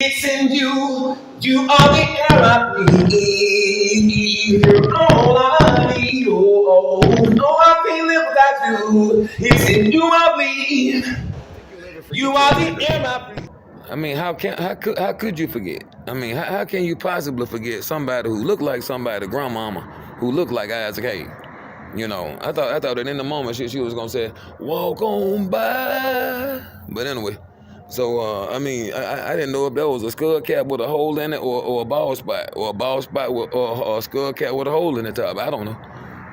It's in you. You are the air I breathe. All I need. Oh, oh, no, I can't live without you. It's in you I breathe. You are the air I breathe. I mean, how could you forget? I mean, how can you possibly forget somebody who looked like somebody, grandmama, who looked like Isaac Hayes? You know, I thought that in the moment she was gonna say, "Walk on by," but anyway. So I mean, I didn't know if that was a skull cap with a hole in it, or a bald spot, or a bald spot with, or a skull cap with a hole in the top. I don't know,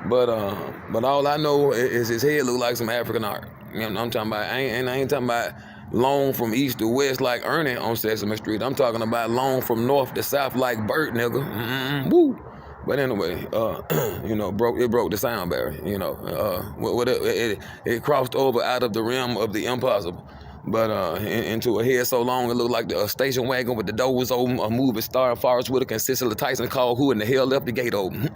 but all I know is his head looked like some African art. You know, I'm talking about. I ain't talking about long from east to west like Ernie on Sesame Street. I'm talking about long from north to south like Bert, nigga. Woo. But anyway, you know, it broke the sound barrier. You know, it crossed over out of the realm of the impossible, but into a head so long it looked like a station wagon with the doors open. A movie star, Forrest Whitaker and Cicely Tyson called who in the hell left the gate open.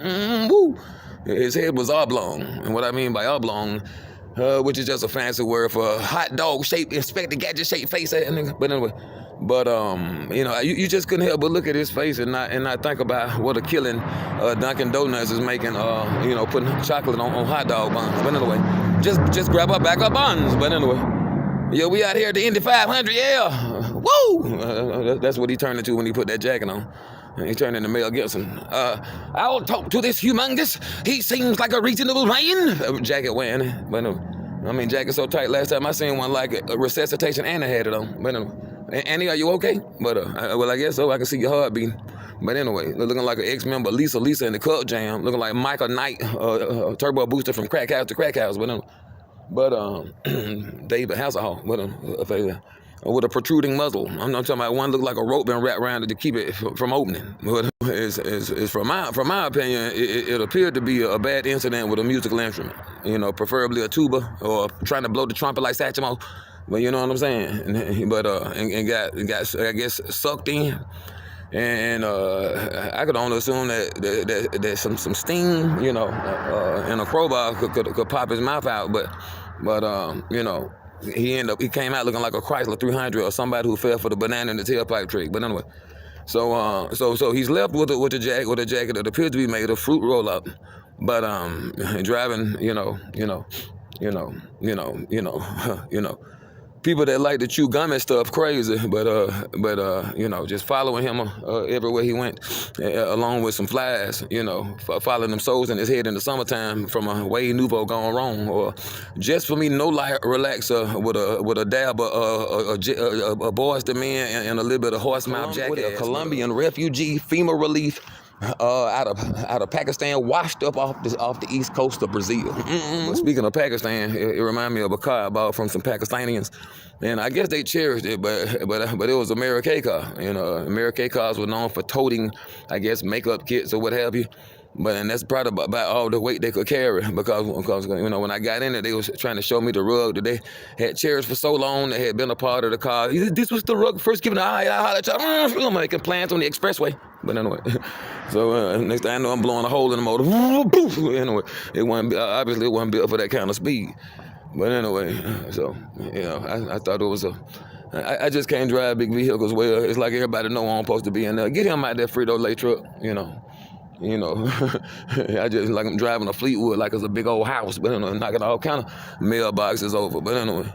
Woo! His head was oblong, and what I mean by oblong, which is just a fancy word for hot dog shaped, Inspector Gadget shaped face. But anyway. But you know, you just couldn't help but look at his face and not think about what a killing Dunkin' Donuts is making. You know, putting chocolate on hot dog buns. But anyway, just grab a bag of buns. But anyway, yeah, we out here at the Indy 500. Yeah, woo! That's what he turned into when he put that jacket on. He turned into Mel Gibson. I'll talk to this humongous. He seems like a reasonable man. Jacket wearing. But I mean, jacket so tight. Last time I seen one like a resuscitation, Anna had it on. But anyway. Annie, are you okay? But well, I guess so. I can see your heart beating. But anyway, looking like an ex-member, Lisa in the Club Jam, looking like Michael Knight, turbo booster from Crack House to Crack House. But David Hasselhoff, with a protruding muzzle. I'm not talking about one looked like a rope been wrapped around it to keep it from opening. But it's from my opinion, it appeared to be a bad incident with a musical instrument. You know, preferably a tuba or trying to blow the trumpet like Satchmo. But you know what I'm saying? But and got I guess sucked in, and I could only assume that some steam, you know, and a crowbar could pop his mouth out. But you know, he came out looking like a Chrysler 300 or somebody who fell for the banana in the tailpipe trick. But anyway, so he's left with a jacket that appears to be made of fruit roll up, but driving, you know. People that like to chew gum and stuff crazy, but you know, just following him everywhere he went, along with some flies, you know, following them souls in his head in the summertime from a way nouveau gone wrong, or just for me no light relaxer with a dab of a Boys to Men and a little bit of horse mouth jacket, a Colombian refugee FEMA relief. Out of Pakistan, washed up off the east coast of Brazil. But speaking of Pakistan, it reminded me of a car I bought from some Pakistanians, and I guess they cherished it, but it was a Mary Kay car. You know, Mary Kay cars were known for toting, I guess, makeup kits or what have you. And that's probably about all the weight they could carry, because you know, when I got in it, they was trying to show me the rug that they had cherished for so long, that had been a part of the car. This was the rug first given the eye. I hollered at y'all, making plans on the expressway. But anyway, so next thing I know, I'm blowing a hole in the motor. Anyway, obviously it wasn't built for that kind of speed. But anyway, so you know, I thought it was I just can't drive big vehicles well. It's like everybody know I'm supposed to be in there. Get him out that Frito-Lay truck, you know. I just like I'm driving a Fleetwood like it's a big old house, but knocking all kind of mailboxes over. But anyway,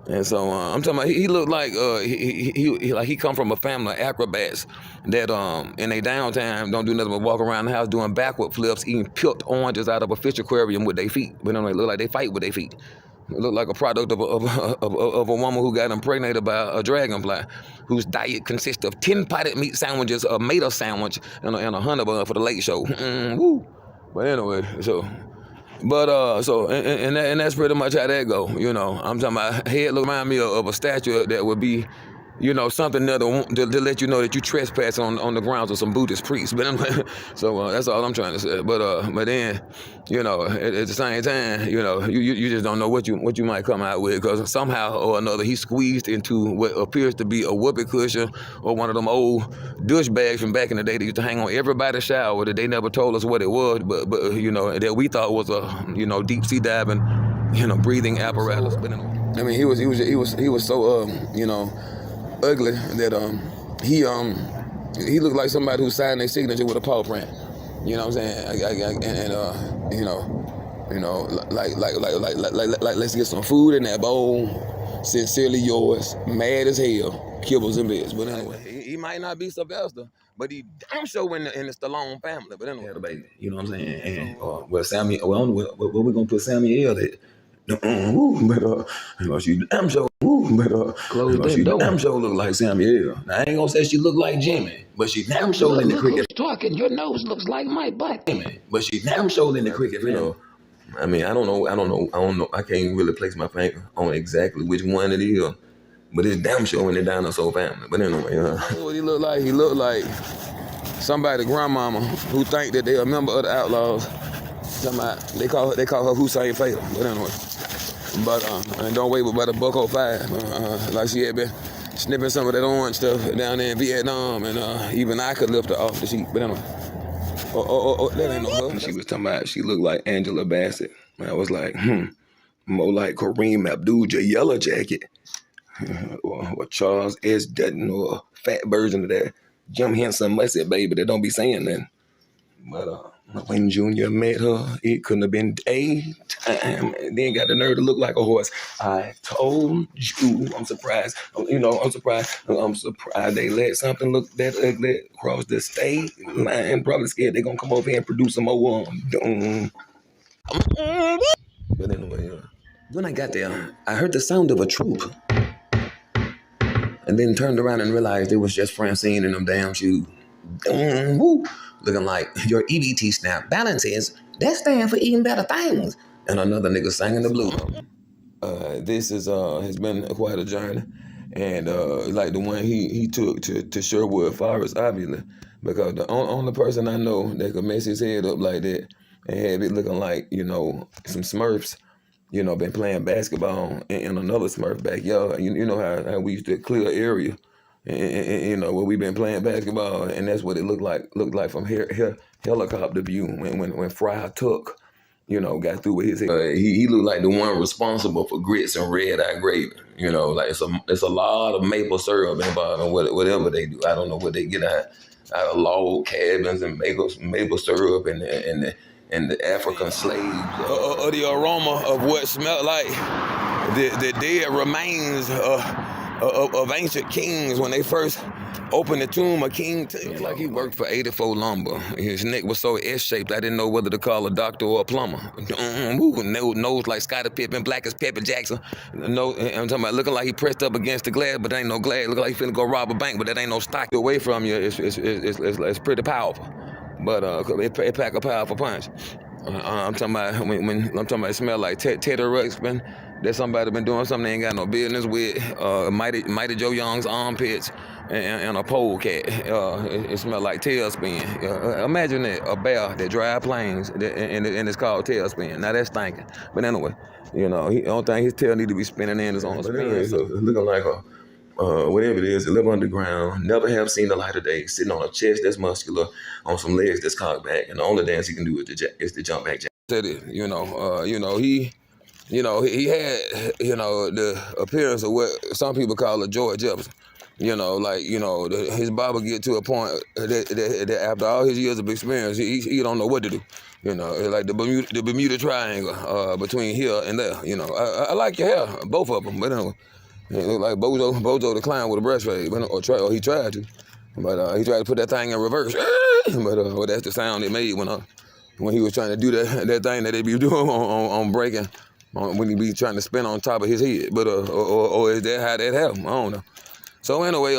and so I'm talking about he looked like he come from a family of acrobats that in their downtime don't do nothing but walk around the house doing backward flips, eating peeled oranges out of a fish aquarium with their feet. But anyway, it look like they fight with their feet. It looked like a product of a woman who got impregnated by a dragonfly, whose diet consists of 10 potted meat sandwiches, a Mater sandwich, and a honey bun for the late show. Woo. But anyway, and that's pretty much how that go. You know, I'm talking about head look remind me of a statue that would be, you know, something there to let you know that you trespass on the grounds of some Buddhist priests. But anyway, so that's all I'm trying to say. But then, you know, at the same time, you know, you just don't know what you might come out with, because somehow or another he squeezed into what appears to be a whoopee cushion or one of them old douche bags from back in the day that used to hang on everybody's shower that they never told us what it was, but you know, that we thought was a, you know, deep sea diving, you know, breathing apparatus. But anyway, I mean, he was so you know, ugly that he looked like somebody who signed their signature with a paw print. You know what I'm saying? Like, let's get some food in that bowl. Sincerely yours, mad as hell, kibbles and bits. But anyway, he might not be Sylvester, but he damn sure in the Stallone family. But anyway, the baby, you know what I'm saying? And well, Sammy, well, I don't know what we gonna put Samuel at. But she damn sure. Close that door. Damn sure look like Samuel. Now I ain't gonna say she look like Jimmy, but she damn sure in the cricket. Talking, your nose looks like Mike Black. But she damn sure in the cricket. You know, I mean, I don't know. I can't really place my finger on exactly which one it is, but it's damn sure in the dinosaur family. But anyway, what he look like? He look like somebody's grandmama who think that they a member of the Outlaws. They call her Hussein Fatal. But anyway. But and don't wait about $1.05. Like she had been snipping some of that orange stuff down there in Vietnam, and even I could lift her off the sheet. But anyway, that ain't no her. She was talking about she looked like Angela Bassett. I was like, more like Kareem Abdul Yellow Jacket, or Charles S. Dutton, or a fat version of that Jim Henson Mussett baby that don't be saying nothing. But when Junior met her, it couldn't have been daytime. And then got the nerve to look like a horse. I told you. I'm surprised. I'm surprised. I'm surprised they let something look that ugly across the state line. Probably scared they're going to come over here and produce some more. But anyway, when I got there, I heard the sound of a troop. And then turned around and realized it was just Francine in them damn shoes. Looking like your EBT snap balances, that stand for eating better things. And another nigga singing the blues. This has been quite a journey. And like the one he took to Sherwood Forest, obviously. Because the only person I know that could mess his head up like that and have it looking like, some Smurfs, been playing basketball in another Smurf backyard. You know how we used to clear area. And where we've been playing basketball, and that's what it looked like from helicopter view when Fry Tuck, got through with his head. He looked like the one responsible for grits and red eye gravy. Like it's a lot of maple syrup involved in whatever they do. I don't know what they get out of log cabins and maple syrup and the African slaves, or the aroma of what smelled like the dead remains of ancient kings when they first opened the tomb of King Tut. Like he worked for 84 Lumber. His neck was so S-shaped, I didn't know whether to call a doctor or a plumber. Nose like Scottie Pippen, black as Pepper Jackson. No, I'm talking about looking like he pressed up against the glass, but there ain't no glass. Looking like he finna go rob a bank, but that ain't no stock away from you. It's pretty powerful. But it pack a powerful punch. I'm talking about when I'm talking about it smell like Teddy Ruxpin. That somebody been doing something they ain't got no business with. Mighty Joe Young's armpits and a polecat. It smell like tailspin. Imagine that, a bear that drive planes and it's called tailspin. Now that's thinking. But anyway, the only thing his tail need to be spinning in is on a spin. Anyway, so looking like whatever it is, they live underground, never have seen the light of day, sitting on a chest that's muscular, on some legs that's cocked back, and the only dance he can do is the jump back jack. Said it, he had, the appearance of what some people call a George Jefferson. His barber get to a point that after all his years of experience, he don't know what to do. Like the Bermuda Triangle between here and there. I like your hair, both of them, but anyway. It looked like Bozo the Clown with a breastplate, or he tried to. But he tried to put that thing in reverse. But that's the sound it made when he was trying to do that thing that they be doing on breaking, when he be trying to spin on top of his head. But or is that how that happened? I don't know. So anyway,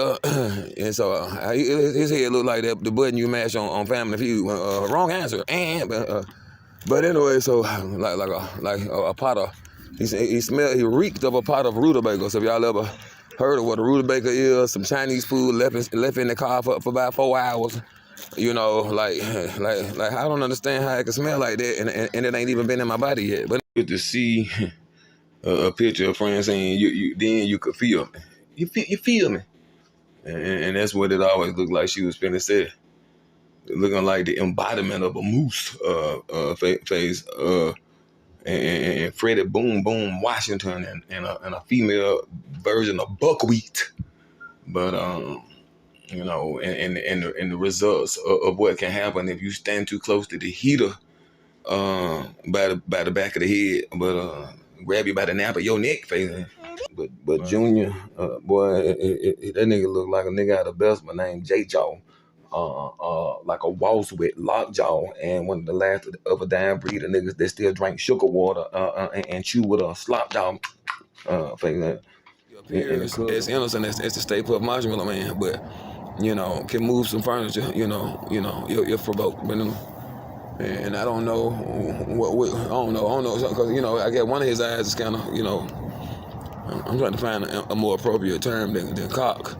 and so his head looked like the button you mash on Family Feud. Wrong answer. But anyway, so like a pot of. He reeked of a pot of rutabaga. So if y'all ever heard of what a rutabaga is, some Chinese food left in the car for about 4 hours. Like I don't understand how it can smell like that, and it ain't even been in my body yet. But good to see a picture of Francine, you could feel me. You feel me, and that's what it always looked like she was finna say. Looking like the embodiment of a moose face. And Freddie Boom Boom Washington and a female version of Buckwheat. But You know, and the results of what can happen if you stand too close to the heater by the back of the head, but grab you by the nape of your neck, facing. But Junior, boy, that nigga look like a nigga out of Bessemer named J Jaw. Like a waltz with lockjaw and one of the last of a damn breed of niggas that still drink sugar water and chew with a slop jaw face that. He appears as innocent as the Stay Puft Marshmallow Man, but you know can move some furniture. You're provoked, but and I don't know I don't know because I guess one of his eyes is kind of I'm trying to find a more appropriate term than cocked.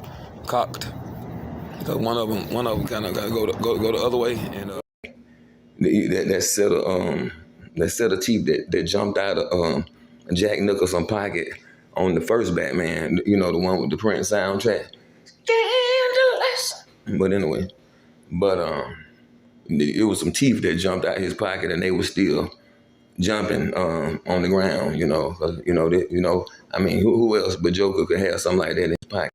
Because one of them kind of got to go the other way, and that set of teeth that jumped out of Jack Nicholson's pocket on the first Batman, the one with the Prince soundtrack. Scandalous. But anyway, it was some teeth that jumped out his pocket, and they were still jumping on the ground. I mean, who else but Joker could have something like that in his pocket?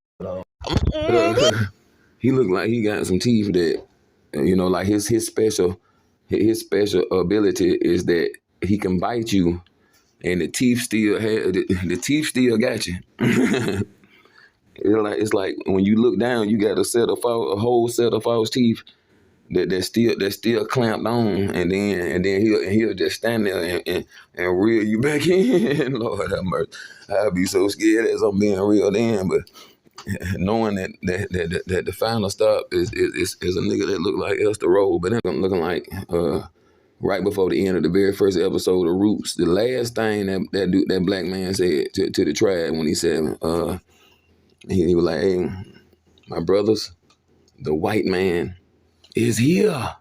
He looked like he got some teeth that, like his special ability is that he can bite you, and the teeth still got you. It's like when you look down, you got a whole set of false teeth that still clamped on, and then he'll just stand there and reel you back in. Lord have mercy. I'd be so scared as I'm being reeled in, but knowing that the final stop is a nigga that look like Esther Roll, but I'm looking like right before the end of the very first episode of Roots, the last thing that black man said to the tribe when he said he was like, "Hey, my brothers, the white man is here."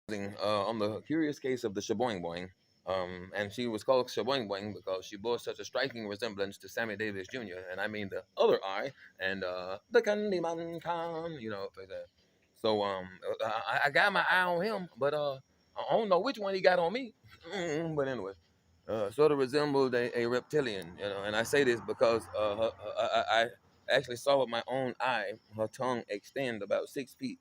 On the curious case of the Shaboing Boing, and she was called Shaboing Boing because she bore such a striking resemblance to Sammy Davis Jr., and I mean the other eye, and the Candyman come, like that. So I got my eye on him, but I don't know which one he got on me. But anyway, sort of resembled a reptilian, and I say this because I actually saw with my own eye her tongue extend about 6 feet.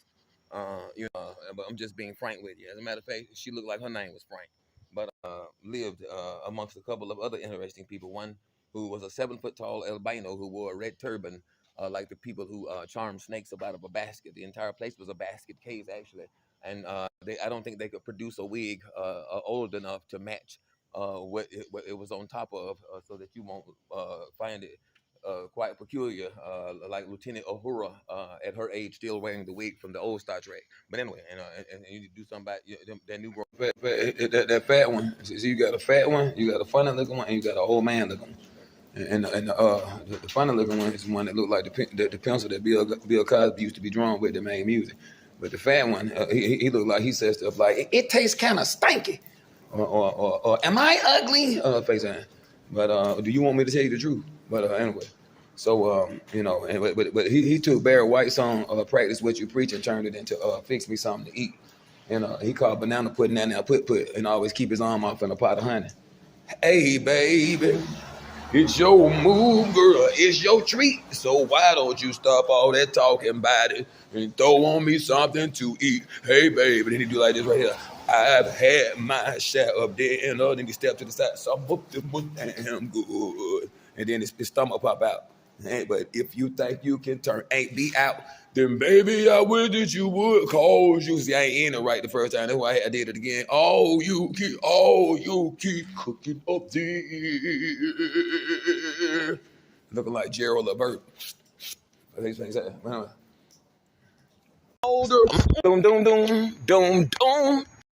But I'm just being frank with you. As a matter of fact, she looked like her name was Frank, but lived amongst a couple of other interesting people. One who was a 7 foot tall albino who wore a red turban, like the people who charm snakes up out of a basket. The entire place was a basket cave, actually, and I don't think they could produce a wig old enough to match what it was on top of, so that you won't find it quite peculiar, like Lieutenant Uhura at her age still wearing the wig from the old Star Trek. But anyway, and you do something about that new girl. That fat one. See, you got a fat one, you got a funny looking one, and you got an old man looking one. The funny looking one is the one that looked like the pencil that Bill Cosby used to be drawing with that made music. But the fat one, he looked like he said stuff like, "It tastes kind of stinky," or "Am I ugly?" Face on. But do you want me to tell you the truth? But anyway, so but he took Barry White's song "Practice What You Preach" and turned it into "Fix Me Something to Eat." And he called banana pudding that now put, and always keep his arm off in a pot of honey. Hey baby, it's your move, girl. It's your treat. So why don't you stop all that talking about it and throw on me something to eat? Hey baby, then he do like this right here. I've had my share of dinner. Then he step to the side. Some of them was damn good. And then his stomach pop out. Hey, but if you think you can turn ain't be out, then baby, I wish that you would, cause you see I ain't in it right the first time. That's why I did it again. Oh, you keep cooking up there. Looking like Gerald Levert. Older. Doom, doom, doom, doom, doom.